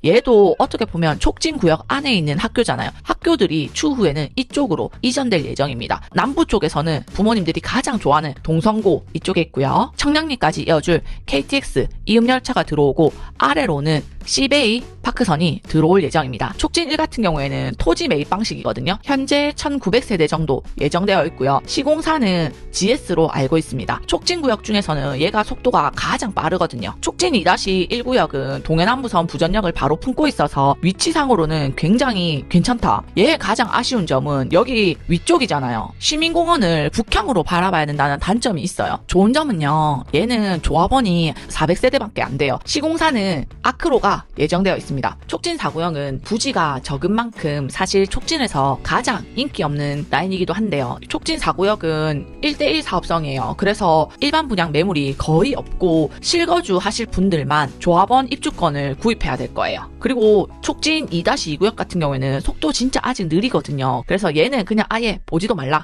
얘도 어떻게 보면 촉진구역 안에 있는 학교잖아요. 학교들이 추후에는 이쪽으로 이전될 예정입니다. 남부 쪽에서는 부모님들이 가장 좋아하는 동성고 이쪽에 있고요. 청량리까지 이어줄 KTX 이음열차가 들어오고 아래로는 시베이 파크선이 들어올 예정입니다. 촉진 1 같은 경우에는 토지 매입 방식이거든요. 현재 1900세대 정도 예정되어 있고요. 시공사는 GS로 알고 있습니다. 촉진 구역 중에서는 얘가 속도가 가장 빠르거든요. 촉진 2-1구역은 동해남부선 부전역을 바로 품고 있어서 위치상으로는 굉장히 괜찮다. 얘의 가장 아쉬운 점은 여기 위쪽이잖아요. 시민공원을 북향으로 바라봐야 된다는 단점이 있어요. 좋은 점은요, 얘는 조합원이 400세대밖에 안 돼요. 시공사는 아크로가 예정되어 있습니다. 촉진 4구역은 부지가 적은 만큼 사실 촉진에서 가장 인기 없는 라인이기도 한데요. 촉진 4구역은 1대1 사업성이에요. 그래서 일반 분양 매물이 거의 없고 실거주 하실 분들만 조합원 입주권을 구입해야 될 거예요. 그리고 촉진 2-2구역 같은 경우에는 속도 진짜 아직 느리거든요. 그래서 얘는 그냥 아예 보지도 말라.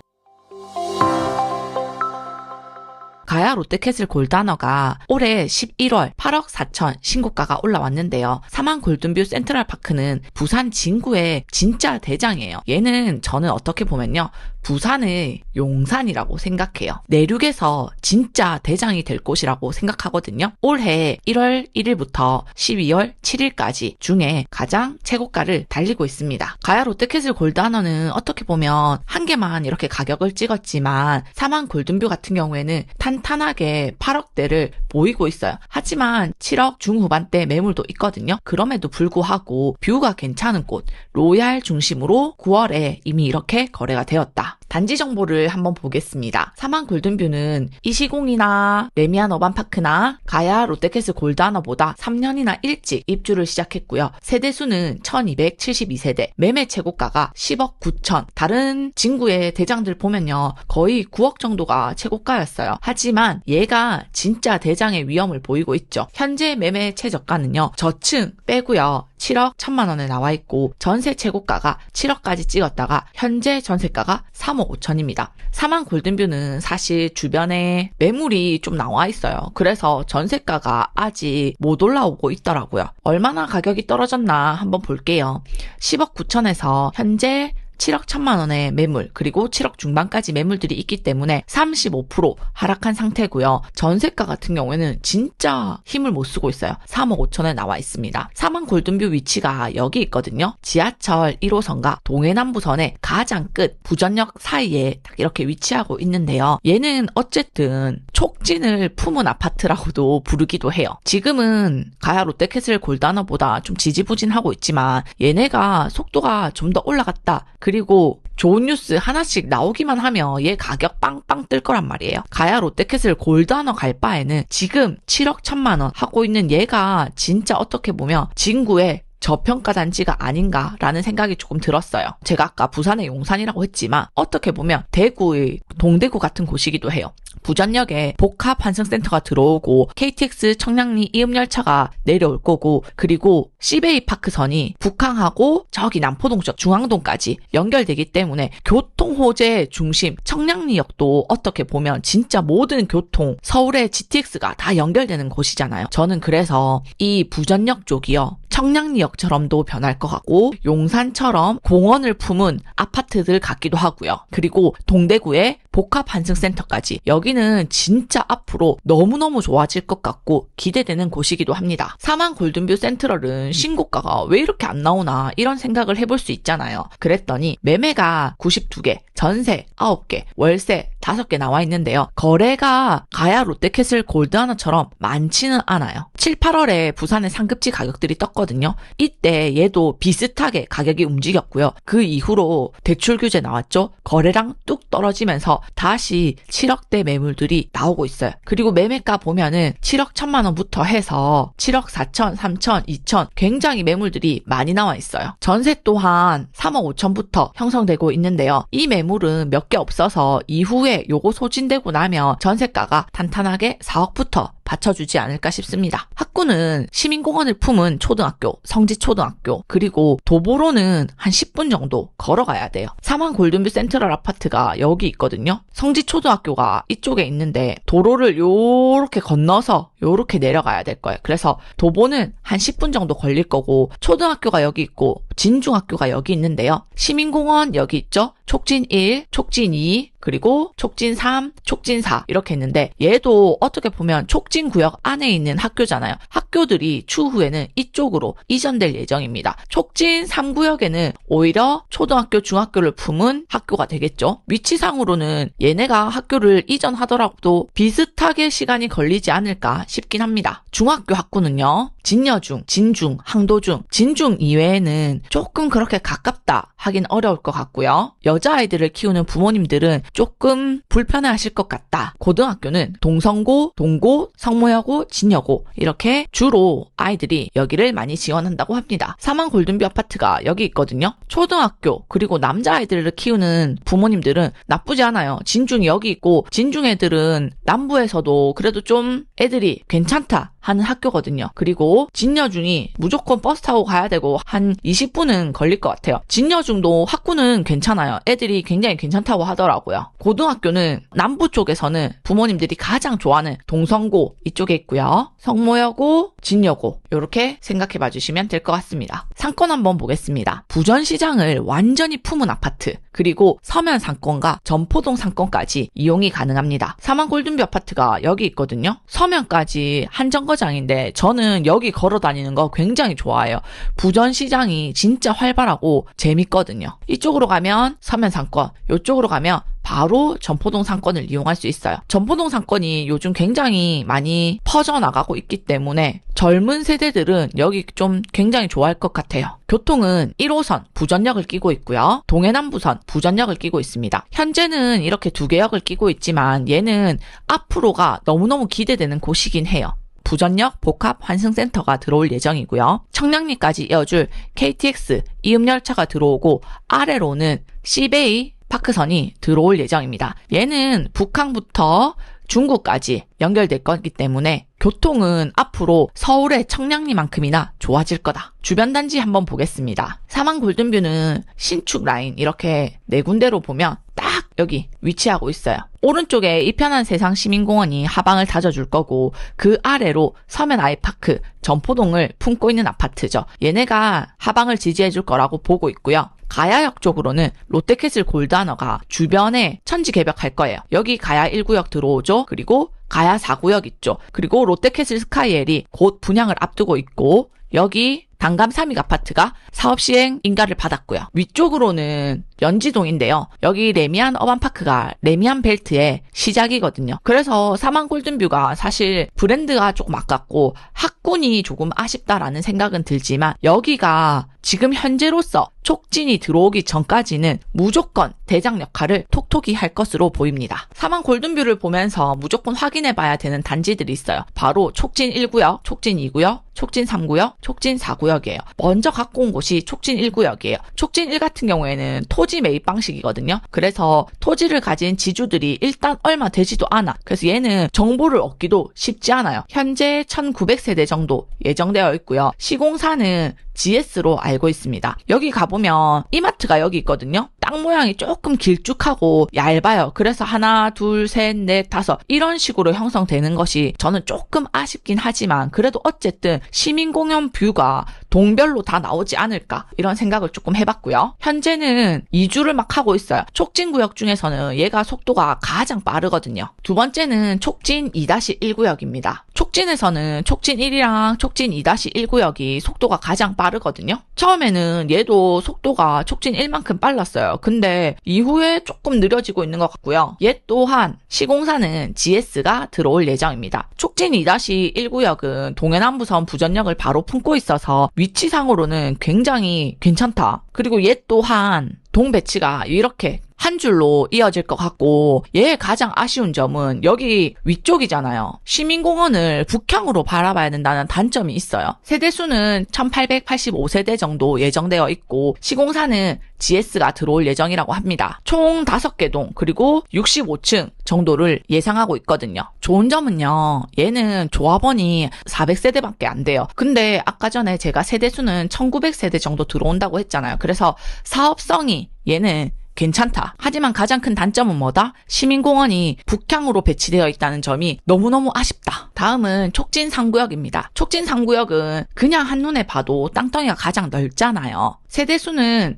가야 롯데캐슬 골드하너가 올해 11월 8억 4천 신고가가 올라왔는데요. 사만 골든뷰 센트럴파크는 부산 진구의 진짜 대장이에요. 얘는 저는 어떻게 보면요, 부산의 용산이라고 생각해요. 내륙에서 진짜 대장이 될 곳이라고 생각하거든요. 올해 1월 1일부터 12월 7일까지 중에 가장 최고가를 달리고 있습니다. 가야 롯데캐슬 골드하너는 어떻게 보면 한 개만 이렇게 가격을 찍었지만 사만 골든뷰 같은 경우에는 탄탄하게 8억대를 보이고 있어요. 하지만 7억 중후반대 매물도 있거든요. 그럼에도 불구하고 뷰가 괜찮은 곳 로얄 중심으로 9월에 이미 이렇게 거래가 되었다. 단지 정보를 한번 보겠습니다. 사만 골든뷰는 이시공이나 레미안 어반파크나 가야 롯데캐슬 골드하너보다 3년이나 일찍 입주를 시작했고요. 세대수는 1272세대, 매매 최고가가 10억 9천. 다른 진구의 대장들 보면요, 거의 9억 정도가 최고가였어요. 하지만 얘가 진짜 대장의 위험을 보이고 있죠. 현재 매매 최저가는요, 저층 빼고요, 7억 1천만 원에 나와 있고 전세 최고가가 7억까지 찍었다가 현재 전세가가 3억 5천입니다. 사만 골든뷰는 사실 주변에 매물이 좀 나와 있어요. 그래서 전세가가 아직 못 올라오고 있더라고요. 얼마나 가격이 떨어졌나 한번 볼게요. 10억 9천에서 현재 7억 1천만 원의 매물, 그리고 7억 중반까지 매물들이 있기 때문에 35% 하락한 상태고요. 전세가 같은 경우에는 진짜 힘을 못 쓰고 있어요. 3억 5천에 나와 있습니다. 사만 골든뷰 위치가 여기 있거든요. 지하철 1호선과 동해남부선의 가장 끝 부전역 사이에 딱 이렇게 위치하고 있는데요. 얘는 어쨌든 촉진을 품은 아파트라고도 부르기도 해요. 지금은 가야 롯데캐슬 골드하너보다 좀 지지부진하고 있지만 얘네가 속도가 좀 더 올라갔다, 그리고 좋은 뉴스 하나씩 나오기만 하면 얘 가격 빵빵 뜰 거란 말이에요. 가야 롯데캐슬 골드하너 갈 바에는 지금 7억 1천만 원 하고 있는 얘가 진짜 어떻게 보면 진구의 저평가 단지가 아닌가라는 생각이 조금 들었어요. 제가 아까 부산의 용산이라고 했지만 어떻게 보면 대구의 동대구 같은 곳이기도 해요. 부전역에 복합 환승센터가 들어오고 KTX 청량리 이음열차가 내려올 거고, 그리고 시베이 파크선이 북항하고 저기 남포동 쪽 중앙동까지 연결되기 때문에 교통 호재 중심 청량리역도 어떻게 보면 진짜 모든 교통, 서울의 GTX가 다 연결되는 곳이잖아요. 저는 그래서 이 부전역 쪽이요, 청량리역처럼도 변할 것 같고 용산처럼 공원을 품은 아파트들 같기도 하고요. 그리고 동대구의 복합 환승센터까지, 여기는 진짜 앞으로 너무너무 좋아질 것 같고 기대되는 곳이기도 합니다. 사만 골든뷰 센트럴은 신고가가 왜 이렇게 안 나오나 이런 생각을 해볼 수 있잖아요. 그랬더니 매매가 92개, 전세 9개, 월세 5개 나와 있는데요. 거래가 가야 롯데캐슬 골드하너처럼 많지는 않아요. 7, 8월에 부산의 상급지 가격들이 떴거든요. 이때 얘도 비슷하게 가격이 움직였고요. 그 이후로 대출 규제 나왔죠. 거래량 뚝 떨어지면서 다시 7억대 매물들이 나오고 있어요. 그리고 매매가 보면은 7억 1천만 원부터 해서 7억 4천, 3천, 2천 굉장히 매물들이 많이 나와 있어요. 전세 또한 3억 5천부터 형성되고 있는데요. 이 매물은 몇 개 없어서 이후에 요거 소진되고 나면 전세가가 탄탄하게 4억부터 받쳐주지 않을까 싶습니다. 학구는 시민공원을 품은 초등학교, 성지초등학교, 그리고 도보로는 한 10분 정도 걸어가야 돼요. 사만 골든뷰 센트럴 아파트가 여기 있거든요. 성지초등학교가 이쪽에 있는데 도로를 요렇게 건너서 요렇게 내려가야 될 거예요. 그래서 도보는 한 10분 정도 걸릴 거고 초등학교가 여기 있고 진중학교가 여기 있는데요. 시민공원 여기 있죠? 촉진 1, 촉진 2, 그리고 촉진 3, 촉진 4 이렇게 있는데 얘도 어떻게 보면 촉진구역 안에 있는 학교잖아요. 학교들이 추후에는 이쪽으로 이전될 예정입니다. 촉진 3구역에는 오히려 초등학교, 중학교를 품은 학교가 되겠죠. 위치상으로는 얘네가 학교를 이전하더라도 비슷하게 시간이 걸리지 않을까 싶긴 합니다. 중학교 학구는요. 진여중, 진중, 항도중, 진중 이외에는 조금 그렇게 가깝다 하긴 어려울 것 같고요. 여자아이들을 키우는 부모님들은 조금 불편해하실 것 같다. 고등학교는 동성고, 동고, 성모여고, 진여고 이렇게 주로 아이들이 여기를 많이 지원한다고 합니다. 사만 골든뷰 아파트가 여기 있거든요. 초등학교 그리고 남자아이들을 키우는 부모님들은 나쁘지 않아요. 진중이 여기 있고 진중 애들은 남부에서도 그래도 좀 애들이 괜찮다 하는 학교거든요. 그리고 진여중이 무조건 버스 타고 가야 되고 한 20분은 걸릴 것 같아요. 진여중도 학구는 괜찮아요. 애들이 굉장히 괜찮다고 하더라고요. 고등학교는 남부 쪽에서는 부모님들이 가장 좋아하는 동성고 이쪽에 있고요. 성모여고, 진여고 이렇게 생각해 봐주시면 될 것 같습니다. 상권 한번 보겠습니다. 부전시장을 완전히 품은 아파트 그리고 서면 상권과 점포동 상권까지 이용이 가능합니다. 사만 골든뷰 아파트가 여기 있거든요. 서면까지 한정거장인데 저는 여기 걸어 다니는 거 굉장히 좋아해요. 부전시장이 진짜 활발하고 재밌거든요. 이쪽으로 가면 서면 상권, 이쪽으로 가면 바로 점포동 상권을 이용할 수 있어요. 점포동 상권이 요즘 굉장히 많이 퍼져나가고 있기 때문에 젊은 세대들은 여기 좀 굉장히 좋아할 것 같아요. 교통은 1호선 부전역을 끼고 있고요. 동해남부선 부전역을 끼고 있습니다. 현재는 이렇게 두 개 역을 끼고 있지만 얘는 앞으로가 너무너무 기대되는 곳이긴 해요. 부전역 복합 환승센터가 들어올 예정이고요. 청량리까지 이어줄 KTX 이음열차가 들어오고 아래로는 시베이 파크선이 들어올 예정입니다. 얘는 북항부터 중국까지 연결될 거기 때문에 교통은 앞으로 서울의 청량리만큼이나 좋아질 거다. 주변 단지 한번 보겠습니다. 사만 골든뷰는 신축 라인 이렇게 네 군데로 보면 딱 여기 위치하고 있어요. 오른쪽에 이편한 세상 시민공원이 하방을 다져줄 거고 그 아래로 서면 아이파크 점포동을 품고 있는 아파트죠. 얘네가 하방을 지지해줄 거라고 보고 있고요. 가야역 쪽으로는 롯데캐슬 골드하너가 주변에 천지개벽할 거예요. 여기 가야 1구역 들어오죠. 그리고 가야 4구역 있죠. 그리고 롯데캐슬 스카이엘이 곧 분양을 앞두고 있고 여기 단감 3익 아파트가 사업시행 인가를 받았고요. 위쪽으로는 연지동인데요. 여기 레미안 어반파크가 레미안 벨트의 시작이거든요. 그래서 사만 골든뷰가 사실 브랜드가 조금 아깝고 학군이 조금 아쉽다라는 생각은 들지만 여기가 지금 현재로서 촉진이 들어오기 전까지는 무조건 대장 역할을 톡톡히 할 것으로 보입니다. 사만 골든뷰를 보면서 무조건 확인해봐야 되는 단지들이 있어요. 바로 촉진 1구역, 촉진 2구역, 촉진 3구역, 촉진 4구역이에요. 먼저 갖고 온 곳이 촉진 1구역이에요. 촉진 1 같은 경우에는 토지 매입 방식이거든요. 그래서 토지를 가진 지주들이 일단 얼마 되지도 않아. 그래서 얘는 정보를 얻기도 쉽지 않아요. 현재 1900세대 정도 예정되어 있고요. 시공사는 GS로 알고 있습니다. 여기 가보면 이마트가 여기 있거든요. 땅 모양이 조금 길쭉하고 얇아요. 그래서 하나, 둘, 셋, 넷, 다섯 이런 식으로 형성되는 것이 저는 조금 아쉽긴 하지만 그래도 어쨌든 시민공연 뷰가 동별로 다 나오지 않을까 이런 생각을 조금 해봤고요. 현재는 2주를 막 하고 있어요. 촉진구역 중에서는 얘가 속도가 가장 빠르거든요. 두 번째는 촉진 2-1구역입니다. 촉진에서는 촉진 1이랑 촉진 2-1구역이 속도가 가장 빠르거든요. 처음에는 얘도 속도가 촉진 1만큼 빨랐어요. 근데 이후에 조금 느려지고 있는 것 같고요. 얘 또한 시공사는 GS가 들어올 예정입니다. 촉진 2-1구역은 동해남부선 부전역을 바로 품고 있어서 위치상으로는 굉장히 괜찮다. 그리고 얘 또한 동 배치가 이렇게 한 줄로 이어질 것 같고, 얘의 가장 아쉬운 점은 여기 위쪽이잖아요. 시민공원을 북향으로 바라봐야 된다는 단점이 있어요. 세대수는 1885세대 정도 예정되어 있고, 시공사는 GS가 들어올 예정이라고 합니다. 총 5개 동 그리고 65층 정도를 예상하고 있거든요. 좋은 점은요, 얘는 조합원이 400세대밖에 안 돼요. 근데 아까 전에 제가 세대수는 1900세대 정도 들어온다고 했잖아요. 그래서 사업성이 얘는 괜찮다. 하지만 가장 큰 단점은 뭐다? 시민공원이 북향으로 배치되어 있다는 점이 너무너무 아쉽다. 다음은 촉진 3구역입니다. 촉진 3구역은 그냥 한눈에 봐도 땅덩이가 가장 넓잖아요. 세대수는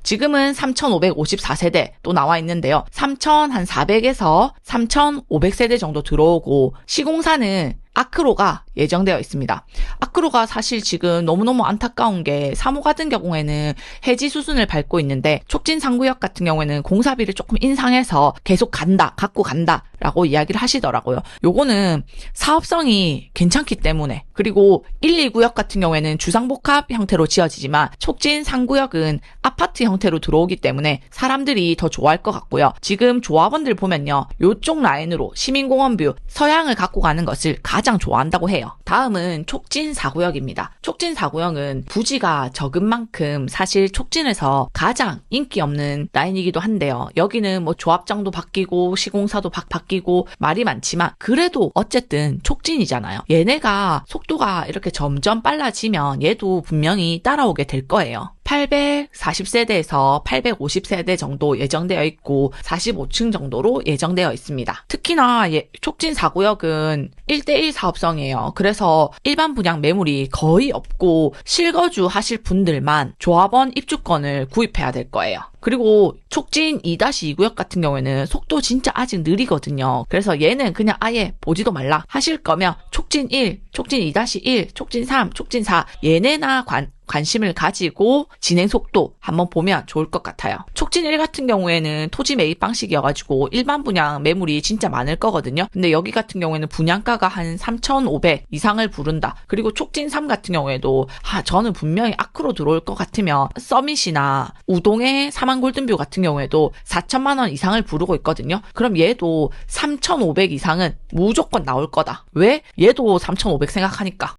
지금은 3554세대 또 나와 있는데요. 3400에서 3500세대 정도 들어오고, 시공사는 아크로가 예정되어 있습니다. 아크로가 사실 지금 너무너무 안타까운 게 사무 같은 경우에는 해지 수순을 밟고 있는데, 촉진 3구역 같은 경우에는 공사비를 조금 인상해서 계속 갖고 간다 라고 이야기를 하시더라고요. 요거는 사업성이 괜찮기 때문에. 그리고 1, 2구역 같은 경우에는 주상복합 형태로 지어지지만 촉진 3구역은 아파트 형태로 들어오기 때문에 사람들이 더 좋아할 것 같고요. 지금 조합원들 보면요, 요쪽 라인으로 시민공원뷰 서양을 갖고 가는 것을 가장 좋아한다고 해요. 다음은 촉진 4구역입니다. 촉진 4구역은 부지가 적은 만큼 사실 촉진에서 가장 인기 없는 라인이기도 한데요. 여기는 뭐 조합장도 바뀌고 시공사도 바뀌고 말이 많지만 그래도 어쨌든 촉진이잖아요. 얘네가 속도가 이렇게 점점 빨라지면 얘도 분명히 따라오게 될 거예요. 840세대에서 850세대 정도 예정되어 있고 45층 정도로 예정되어 있습니다. 특히나 촉진 4구역은 1대1 사업성이에요. 그래서 일반 분양 매물이 거의 없고 실거주 하실 분들만 조합원 입주권을 구입해야 될 거예요. 그리고 촉진 2-2구역 같은 경우에는 속도 진짜 아직 느리거든요. 그래서 얘는 그냥 아예 보지도 말라 하실 거면 촉진 1, 촉진 2-1, 촉진 3, 촉진 4 얘네나 관심을 가지고 진행 속도 한번 보면 좋을 것 같아요. 촉진 1 같은 경우에는 토지 매입 방식이어가지고 일반 분양 매물이 진짜 많을 거거든요. 근데 여기 같은 경우에는 분양가가 한 3,500 이상을 부른다. 그리고 촉진 3 같은 경우에도 저는 분명히 아크로 들어올 것 같으면 서밋이나 우동의 사만 골든뷰 같은 경우에도 4천만 원 이상을 부르고 있거든요. 그럼 얘도 3,500 이상은 무조건 나올 거다. 왜? 얘도 3,500 생각하니까.